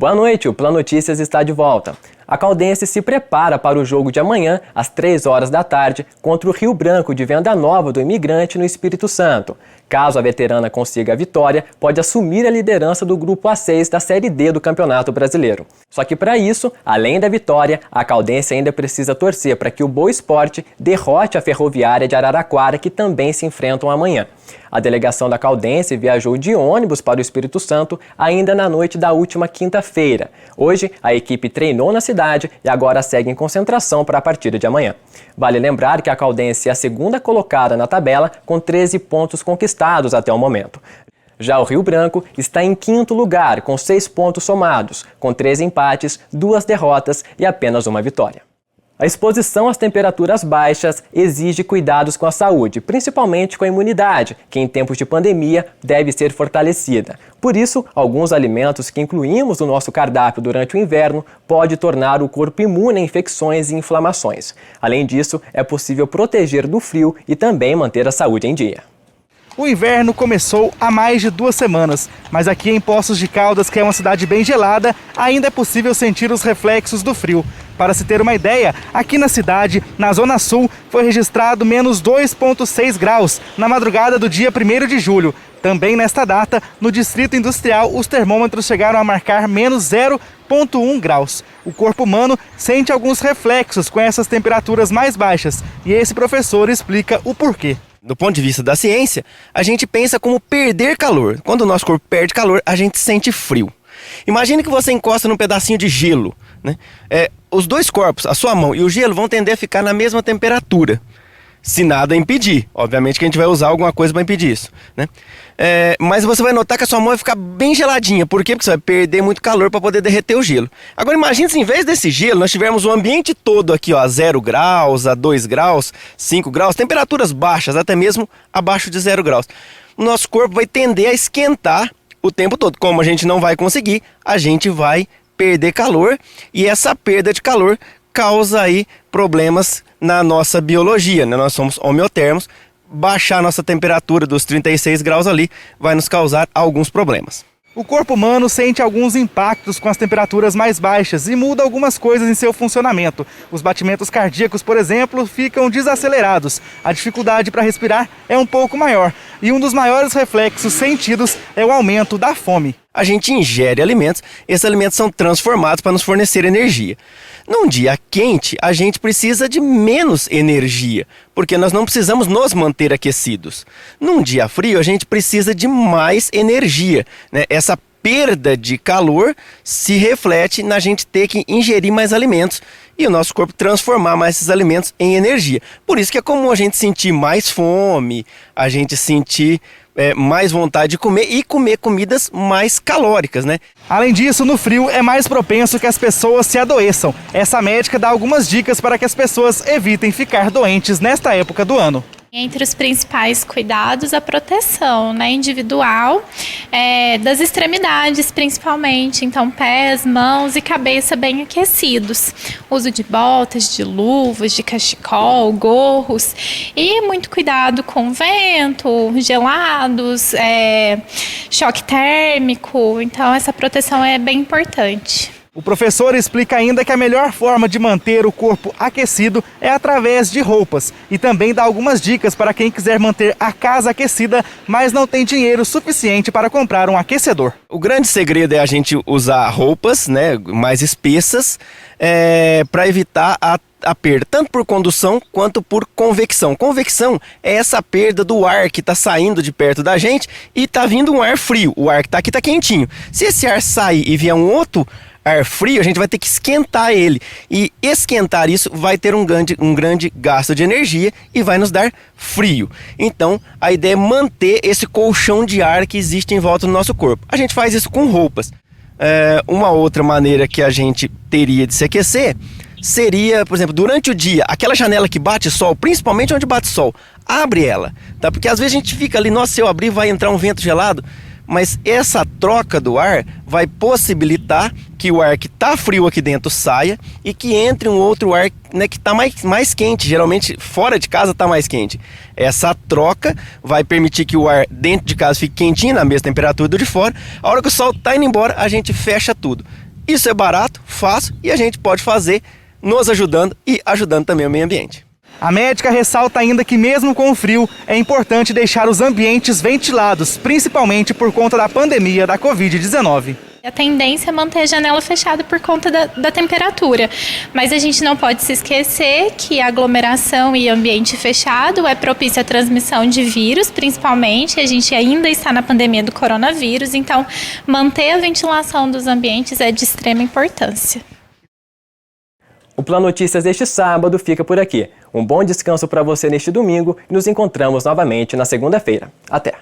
Boa noite, o Plano Notícias está de volta. A Caldense se prepara para o jogo de amanhã, às 3 horas da tarde, contra o Rio Branco de Venda Nova do Imigrante no Espírito Santo. Caso a veterana consiga a vitória, pode assumir a liderança do Grupo A6 da Série D do Campeonato Brasileiro. Só que para isso, além da vitória, a Caldense ainda precisa torcer para que o Boa Esporte derrote a Ferroviária de Araraquara, que também se enfrentam amanhã. A delegação da Caldense viajou de ônibus para o Espírito Santo ainda na noite da última quinta-feira. Hoje, a equipe treinou na cidade e agora segue em concentração para a partida de amanhã. Vale lembrar que a Caldense é a segunda colocada na tabela, com 13 pontos conquistados até o momento. Já o Rio Branco está em quinto lugar, com 6 pontos somados, com 3 empates, 2 derrotas e apenas uma vitória. A exposição às temperaturas baixas exige cuidados com a saúde, principalmente com a imunidade, que em tempos de pandemia deve ser fortalecida. Por isso, alguns alimentos que incluímos no nosso cardápio durante o inverno pode tornar o corpo imune a infecções e inflamações. Além disso, é possível proteger do frio e também manter a saúde em dia. O inverno começou há mais de 2 semanas, mas aqui em Poços de Caldas, que é uma cidade bem gelada, ainda é possível sentir os reflexos do frio. Para se ter uma ideia, aqui na cidade, na Zona Sul, foi registrado menos 2,6 graus na madrugada do dia 1º de julho. Também nesta data, no Distrito Industrial, os termômetros chegaram a marcar menos 0,1 graus. O corpo humano sente alguns reflexos com essas temperaturas mais baixas e esse professor explica o porquê. Do ponto de vista da ciência, a gente pensa como perder calor. Quando o nosso corpo perde calor, a gente sente frio. Imagine que você encosta num pedacinho de gelo, né? Os dois corpos, a sua mão e o gelo, vão tender a ficar na mesma temperatura. Se nada impedir. Obviamente que a gente vai usar alguma coisa para impedir isso, né? Mas você vai notar que a sua mão vai ficar bem geladinha. Por quê? Porque você vai perder muito calor para poder derreter o gelo. Agora imagine se em vez desse gelo nós tivermos o ambiente todo aqui, ó, a 0 graus, a 2 graus, 5 graus, temperaturas baixas, até mesmo abaixo de 0 graus. O nosso corpo vai tender a esquentar o tempo todo. Como a gente não vai conseguir, a gente vai perder calor e essa perda de calor causa aí problemas na nossa biologia, né? Nós somos homeotermos, baixar nossa temperatura dos 36 graus ali vai nos causar alguns problemas. O corpo humano sente alguns impactos com as temperaturas mais baixas e muda algumas coisas em seu funcionamento. Os batimentos cardíacos, por exemplo, ficam desacelerados. A dificuldade para respirar é um pouco maior. E um dos maiores reflexos sentidos é o aumento da fome. A gente ingere alimentos, esses alimentos são transformados para nos fornecer energia. Num dia quente, a gente precisa de menos energia, porque nós não precisamos nos manter aquecidos. Num dia frio, a gente precisa de mais energia, né? Essa perda de calor se reflete na gente ter que ingerir mais alimentos e o nosso corpo transformar mais esses alimentos em energia. Por isso que é comum a gente sentir mais fome, a gente sentir mais vontade de comer e comer comidas mais calóricas, né? Além disso, no frio é mais propenso que as pessoas se adoeçam. Essa médica dá algumas dicas para que as pessoas evitem ficar doentes nesta época do ano. Entre os principais cuidados, a proteção, né, individual, das extremidades principalmente, então pés, mãos e cabeça bem aquecidos. Uso de botas, de luvas, de cachecol, gorros e muito cuidado com vento, gelados, choque térmico, então essa proteção é bem importante. O professor explica ainda que a melhor forma de manter o corpo aquecido é através de roupas e também dá algumas dicas para quem quiser manter a casa aquecida, mas não tem dinheiro suficiente para comprar um aquecedor. O grande segredo é a gente usar roupas, né, mais espessas, para evitar a perda, tanto por condução quanto por convecção. Convecção é essa perda do ar que está saindo de perto da gente e está vindo um ar frio. O ar que está aqui está quentinho. Se esse ar sair e vier um outro ar frio, a gente vai ter que esquentar ele. E esquentar isso vai ter um grande gasto de energia e vai nos dar frio. Então, a ideia é manter esse colchão de ar que existe em volta do nosso corpo. A gente faz isso com roupas. Uma outra maneira que a gente teria de se aquecer seria, por exemplo, durante o dia, aquela janela que bate sol, principalmente onde bate sol, abre ela, tá? Porque às vezes a gente fica ali, nossa, se eu abrir vai entrar um vento gelado, mas essa troca do ar vai possibilitar que o ar que está frio aqui dentro saia e que entre um outro ar, né, que está mais quente. Geralmente fora de casa está mais quente. Essa troca vai permitir que o ar dentro de casa fique quentinho, na mesma temperatura do de fora. A hora que o sol está indo embora, a gente fecha tudo. Isso é barato, fácil e a gente pode fazer nos ajudando e ajudando também o meio ambiente. A médica ressalta ainda que mesmo com o frio, é importante deixar os ambientes ventilados, principalmente por conta da pandemia da Covid-19. A tendência é manter a janela fechada por conta da temperatura, mas a gente não pode se esquecer que a aglomeração e ambiente fechado é propício à transmissão de vírus, principalmente, a gente ainda está na pandemia do coronavírus, então manter a ventilação dos ambientes é de extrema importância. O Plano Notícias deste sábado fica por aqui. Um bom descanso para você neste domingo e nos encontramos novamente na segunda-feira. Até!